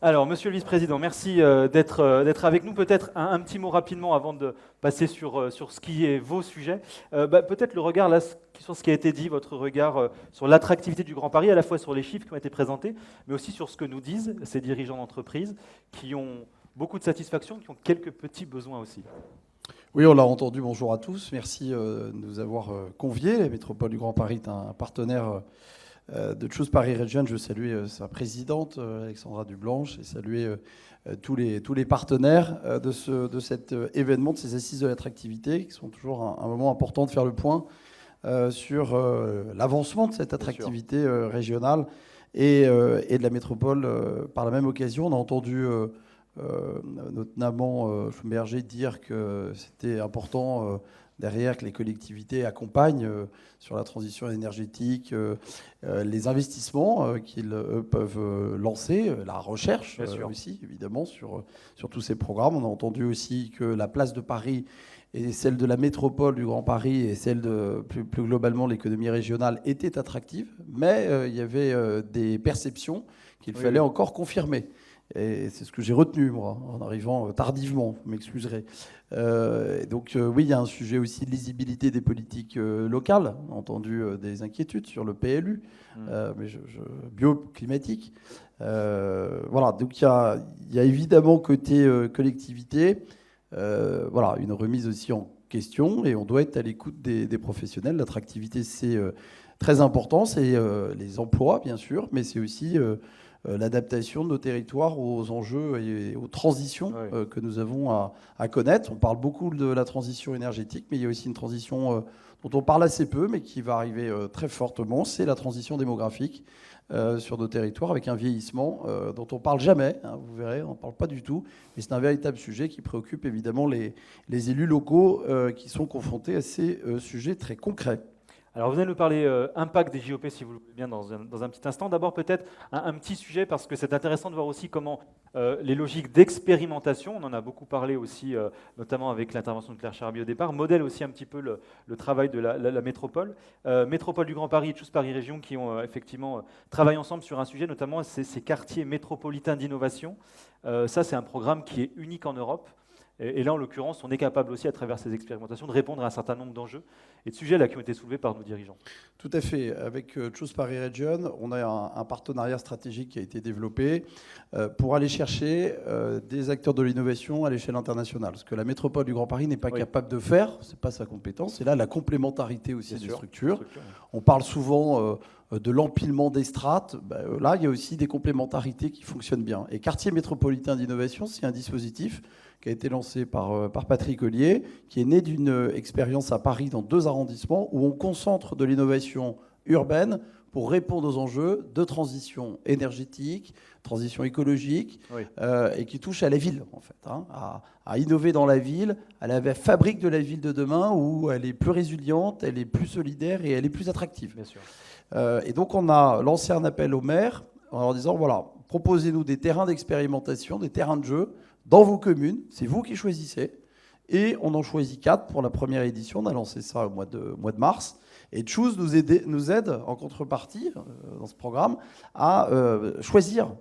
Alors, Monsieur le Vice-président, merci d'être avec nous. Peut-être un petit mot rapidement avant de passer sur ce qui est vos sujets. Peut-être le regard là, sur ce qui a été dit, votre regard sur l'attractivité du Grand Paris, à la fois sur les chiffres qui ont été présentés, mais aussi sur ce que nous disent ces dirigeants d'entreprise qui ont beaucoup de satisfaction, qui ont quelques petits besoins aussi. Oui, on l'a entendu. Bonjour à tous. Merci de nous avoir conviés. La métropole du Grand Paris est un partenaire de Choose Paris Region. Je salue sa présidente, Alexandra Dublanche, et saluer tous les partenaires de cet événement, de ces assises de l'attractivité, qui sont toujours un moment important de faire le point sur l'avancement de cette attractivité régionale et de la métropole. Par la même occasion, on a entendu notamment Schlumberger dire que c'était important derrière que les collectivités accompagnent sur la transition énergétique les investissements qu'ils peuvent lancer, la recherche aussi évidemment sur tous ces programmes. On a entendu aussi que la place de Paris et celle de la métropole du Grand Paris et celle de plus globalement l'économie régionale étaient attractives, mais il y avait des perceptions qu'il fallait encore confirmer. Et c'est ce que j'ai retenu, moi, en arrivant tardivement, vous m'excuserez. Oui, il y a un sujet aussi de lisibilité des politiques locales. On a entendu des inquiétudes sur le PLU, bioclimatique. Voilà, donc il y a évidemment côté collectivité, une remise aussi en question, et on doit être à l'écoute des professionnels. L'attractivité, c'est très important, c'est les emplois, bien sûr, mais c'est aussi l'adaptation de nos territoires aux enjeux et aux transitions que nous avons à connaître. On parle beaucoup de la transition énergétique, mais il y a aussi une transition dont on parle assez peu, mais qui va arriver très fortement, c'est la transition démographique sur nos territoires, avec un vieillissement dont on ne parle jamais, hein, vous verrez, on n'en parle pas du tout, mais c'est un véritable sujet qui préoccupe évidemment les élus locaux qui sont confrontés à ces sujets très concrets. Alors vous allez nous parler impact des JOP, si vous le voulez bien, dans un petit instant. D'abord peut-être un petit sujet, parce que c'est intéressant de voir aussi comment les logiques d'expérimentation, on en a beaucoup parlé aussi, notamment avec l'intervention de Claire Charby au départ, modèlent aussi un petit peu le travail de la métropole. Métropole du Grand Paris et Choose Paris Région qui ont effectivement travaillé ensemble sur un sujet, notamment ces quartiers métropolitains d'innovation. Ça, c'est un programme qui est unique en Europe. Et là, en l'occurrence, on est capable aussi, à travers ces expérimentations, de répondre à un certain nombre d'enjeux et de sujets là, qui ont été soulevés par nos dirigeants. Tout à fait. Avec Choose Paris Region, on a un partenariat stratégique qui a été développé pour aller chercher des acteurs de l'innovation à l'échelle internationale. Ce que la métropole du Grand Paris n'est pas capable de faire, ce n'est pas sa compétence. Et là, la complémentarité aussi des structures. On parle souvent de l'empilement des strates. Là, il y a aussi des complémentarités qui fonctionnent bien. Et Quartier métropolitain d'innovation, c'est un dispositif qui a été lancé par Patrick Ollier, qui est né d'une expérience à Paris dans 2 arrondissements où on concentre de l'innovation urbaine pour répondre aux enjeux de transition énergétique, transition écologique, et qui touche à la ville, en fait, hein, à innover dans la ville, à la fabrique de la ville de demain où elle est plus résiliente, elle est plus solidaire et elle est plus attractive. Bien sûr. Et donc on a lancé un appel aux maires en leur disant, voilà, proposez-nous des terrains d'expérimentation, des terrains de jeu dans vos communes, c'est vous qui choisissez. Et on en choisit 4 pour la première édition. On a lancé ça au mois de mars. Et Choose nous aide en contrepartie, dans ce programme, à choisir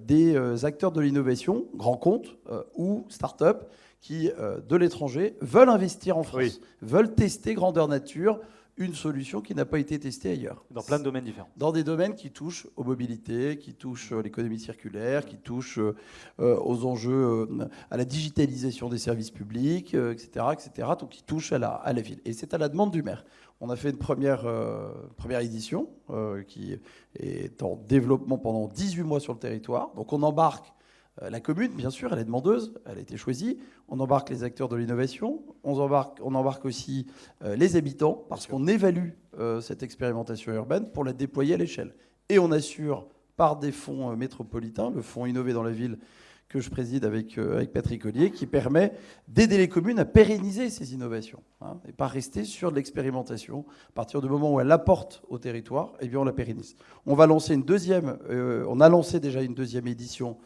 des acteurs de l'innovation, grands comptes ou start-up, qui, de l'étranger, veulent investir en France, veulent tester grandeur nature, une solution qui n'a pas été testée ailleurs. Dans plein de domaines différents. Dans des domaines qui touchent aux mobilités, qui touchent à l'économie circulaire, qui touchent aux enjeux, à la digitalisation des services publics, etc., etc., donc qui touchent à la ville. Et c'est à la demande du maire. On a fait une première édition qui est en développement pendant 18 mois sur le territoire. Donc on embarque la commune, bien sûr, elle est demandeuse, elle a été choisie. On embarque les acteurs de l'innovation, on embarque aussi les habitants, parce qu'on évalue cette expérimentation urbaine pour la déployer à l'échelle. Et on assure par des fonds métropolitains, le fonds Innover dans la ville que je préside avec Patrick Ollier, qui permet d'aider les communes à pérenniser ces innovations, hein, et pas rester sur de l'expérimentation. À partir du moment où elle apporte au territoire, eh bien on la pérennise. On va lancer on a lancé déjà une 2e édition,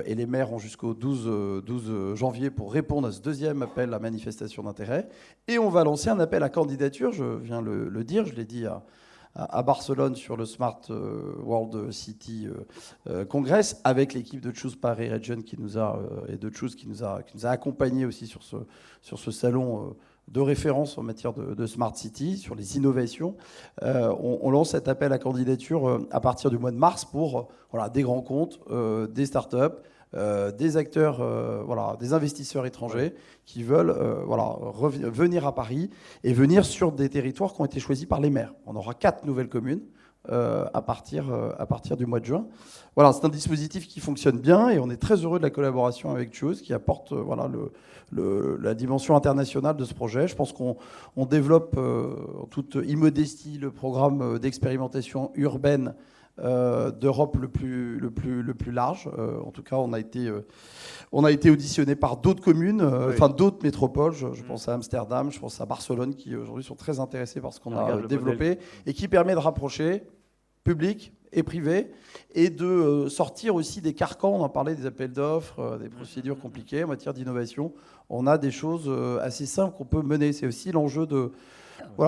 et les maires ont jusqu'au 12 janvier pour répondre à ce 2e appel à manifestation d'intérêt. Et on va lancer un appel à candidature, je viens le dire, je l'ai dit à Barcelone sur le Smart World City Congress, avec l'équipe de Choose Paris Region et de Choose qui nous a accompagnés aussi sur ce salon de référence en matière de Smart City, sur les innovations. On lance cet appel à candidature à partir du mois de mars pour des grands comptes, des startups, des acteurs, des investisseurs étrangers qui veulent venir à Paris et venir sur des territoires qui ont été choisis par les maires. On aura 4 nouvelles communes à partir du mois de juin. Voilà, c'est un dispositif qui fonctionne bien et on est très heureux de la collaboration avec Choose qui apporte la dimension internationale de ce projet. Je pense qu'on développe en toute immodestie le programme d'expérimentation urbaine d'Europe le plus large. En tout cas, on a été auditionné par d'autres communes, d'autres métropoles. Je pense à Amsterdam, je pense à Barcelone, qui aujourd'hui sont très intéressés par ce qu'on a développé et qui permet de rapprocher public et privé et de sortir aussi des carcans. On en parlait des appels d'offres, des procédures compliquées en matière d'innovation. On a des choses assez simples qu'on peut mener. C'est aussi l'enjeu de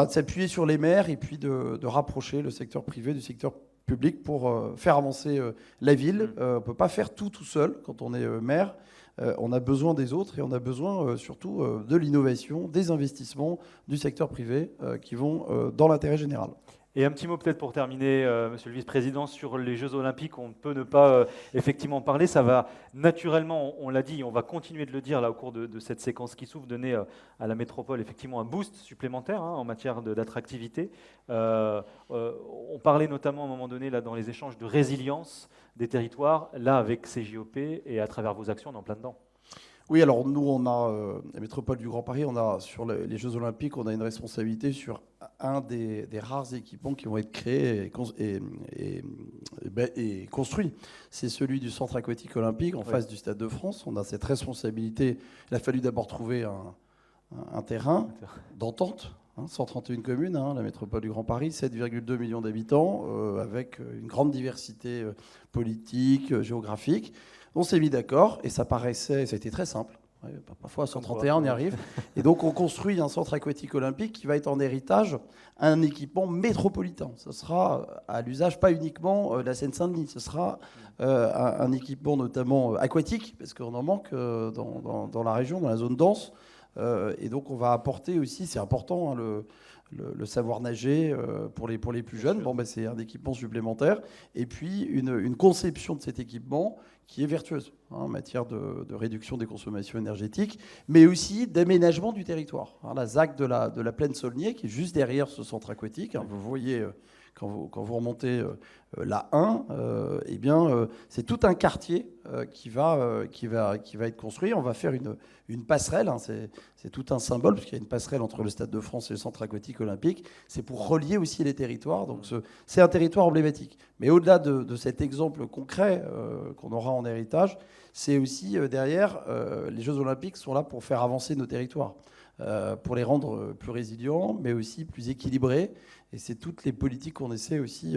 s'appuyer sur les maires et puis de rapprocher le secteur privé du secteur public pour faire avancer la ville. On ne peut pas faire tout seul quand on est maire. On a besoin des autres et on a besoin surtout de l'innovation, des investissements du secteur privé qui vont dans l'intérêt général. Et un petit mot peut-être pour terminer, Monsieur le Vice-président, sur les Jeux Olympiques. On ne peut ne pas effectivement parler. Ça va naturellement, on l'a dit, on va continuer de le dire là au cours de cette séquence qui s'ouvre, donner à la métropole effectivement un boost supplémentaire en matière d'attractivité. On parlait notamment à un moment donné là, dans les échanges de résilience des territoires. Là, avec ces JOP et à travers vos actions, on est en plein dedans. Oui, alors nous, on a, la métropole du Grand Paris, on a sur les Jeux Olympiques, on a une responsabilité sur un des rares équipements qui vont être créés et construits. C'est celui du centre aquatique olympique en face du Stade de France. On a cette responsabilité. Il a fallu d'abord trouver un terrain d'entente. 131 communes, la métropole du Grand Paris, 7,2 millions d'habitants, avec une grande diversité politique, géographique. On s'est mis d'accord et ça a été très simple. Parfois à 131, on y arrive. Et donc on construit un centre aquatique olympique qui va être en héritage un équipement métropolitain. Ce sera à l'usage pas uniquement de la Seine-Saint-Denis, ce sera un équipement notamment aquatique, parce qu'on en manque dans la région, dans la zone dense. Et donc on va apporter aussi, c'est important, le savoir nager pour les plus jeunes. C'est un équipement supplémentaire. Et puis une conception de cet équipement qui est vertueuse en matière de réduction des consommations énergétiques, mais aussi d'aménagement du territoire. La ZAC de la Plaine Saulnier, qui est juste derrière ce centre aquatique. Vous voyez, quand vous remontez la 1, c'est tout un quartier qui va être construit. On va faire une passerelle. C'est tout un symbole, parce qu'il y a une passerelle entre le Stade de France et le centre aquatique olympique. C'est pour relier aussi les territoires. Donc c'est un territoire emblématique. Mais au-delà de cet exemple concret qu'on aura en héritage, c'est aussi derrière, les Jeux Olympiques sont là pour faire avancer nos territoires, pour les rendre plus résilients, mais aussi plus équilibrés. Et c'est toutes les politiques qu'on essaie aussi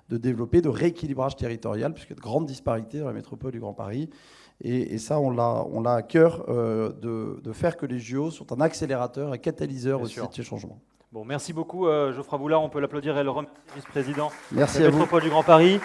de développer, de rééquilibrage territorial, puisqu'il y a de grandes disparités dans la métropole du Grand Paris. Et ça, on l'a à cœur de faire que les JO sont un accélérateur, un catalyseur aussi de ces changements. Bon, merci beaucoup Geoffroy Boulard, on peut l'applaudir et le remercier, vice-président de la Merci à vous. métropole du Grand Paris.